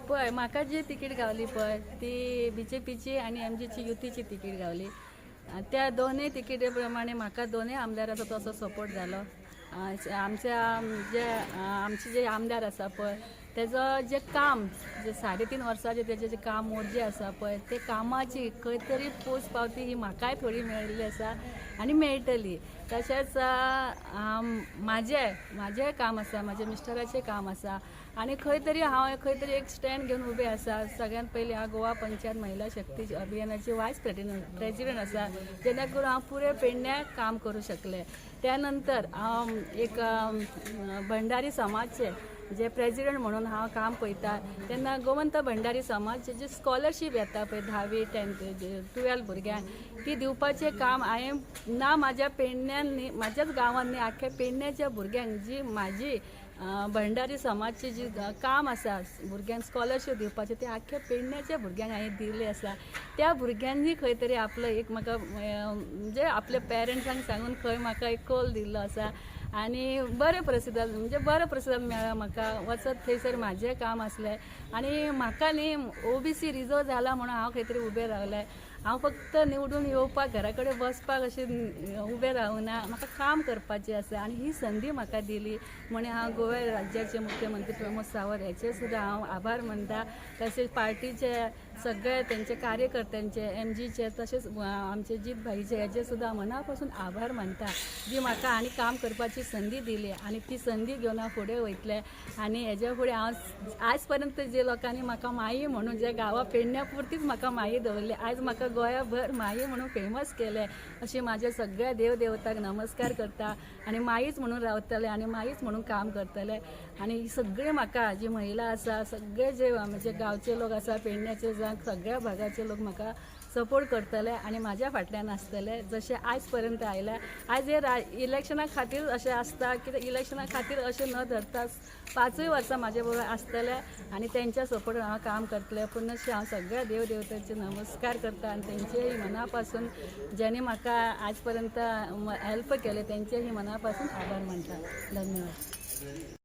पळय म्हाका जी तिकीट गावली पळय ती BJPची आणि MGची युतीची तिकीट गावली. त्या दोनूय तिकिटे प्रमाणे म्हाका दोनूय आमदाराचो तसो सपोर्ट जालो. आमचे जे आमदार आसा पळय त्याचं जे काम जे 3.5 वर्साचे त्याचे जे काम मोर्जे आसा पळय ते कामाची खंय तरी पोच पावती ही म्हाकाय थोडी मेळिल्ली आसा आनी मेळटली. तशेंच म्हाजें काम आसा, म्हाज्या मिस्टराचें काम आसा आनी खंय तरी हांव खंय तरी एक स्टँड घेवन उबें आसा. सगळ्यात पयलीं हांव गोवा पंचायत महिला शक्ती अभियानाची वायस प्रेसिडेंट आसा, जेणे करून हांव पुरे पेडण्याक काम करूं शकलें. त्यानंतर हांव एक भंडारी समाजचे जे प्रेसिडेंट म्हणून हांव काम पळयता तेन्ना गोवंत भंडारी समाज जी स्कॉलरशीप येता पळय 10वी 12 भुरग्यांक ती दिवपाचें काम हांवें ना म्हाज्या पेडण्यान न्ही, म्हाज्याच गांवांत न्ही, आख्ख्या पेडण्याच्या भुरग्यांक जी म्हाजी भंडारी समाजची जी काम आसा भुरग्यांक स्कॉलरशीप दिवपाचें ते आख्ख्या पेडण्याच्या भुरग्यांक हांवें दिल्लें आसा. त्या भुरग्यांनी खंय तरी आपलो एक म्हाका म्हणजे आपल्या पेरंट्सांक सांगून खंय म्हाका एक कॉल दिल्लो आसा आनी बरें प्रतिसाद मेळ्ळा म्हाका. वचत थंयसर म्हाजें काम आसलें आनी म्हाका न्ही OBC रिजर्व जाला म्हणून हांव खंय तरी उबें रावलें. हांव फक्त निवडून येवपाक घरा कडेन बसपाक अशें उबें रावना, म्हाका काम करपाचें आसा आनी ही संदी म्हाका दिली म्हणून हांव गोवा राज्याचे मुख्यमंत्री प्रमोद सावंत हेचे सुद्दां हांव आभार मानता. तशेंच पार्टीचे सगळे तेंचे कार्यकर्त्यांचे MGचे तशेंच आमचे जीत भाईचे हेचे सुद्दां मना पासून आभार मानता जी म्हाका आनी काम करपाची संदी दिली आनी ती संदी घेवन हांव फुडें वयतलें. आनी हेज्या फुडें हांव आयज पर्यंत जे लोकांनी म्हाका माई म्हणून जे गांवा पेडण्या पुरतीच म्हाका माई दवरली, आयज म्हाका गोंयाभर माई म्हणून फेमस केलें. अशी म्हाज्या सगळ्या देव देवतांक नमस्कार करता आनी माईच म्हणून रावतलें आनी माईच म्हणून काम करतलें. आनी सगळे म्हाका जी महिला आसा सगळे जे म्हणजे गांवचे लोक आसा पेडण्याचे जावं सगळ्या भागाचे लोक म्हाका सपोर्ट करतले आनी म्हाज्या फाटल्यान आसतले जशें आयज पर्यंत आयल्या. आयज हे इलेक्शना खातीर अशें आसता की इलेक्शना खातीर अशें न धरता 5 वर्सां म्हाजे बरोबर आसतले आनी तेंच्या सपोर्टान हांव काम करतलें. पुनश्च हांव सगळ्या देव देवतांचे नमस्कार करता आनी तेंचेय मना पासून जेणे म्हाका आयज पर्यंत हेल्प केलें तेंचेय मना पासून आभार मानता. धन्यवाद.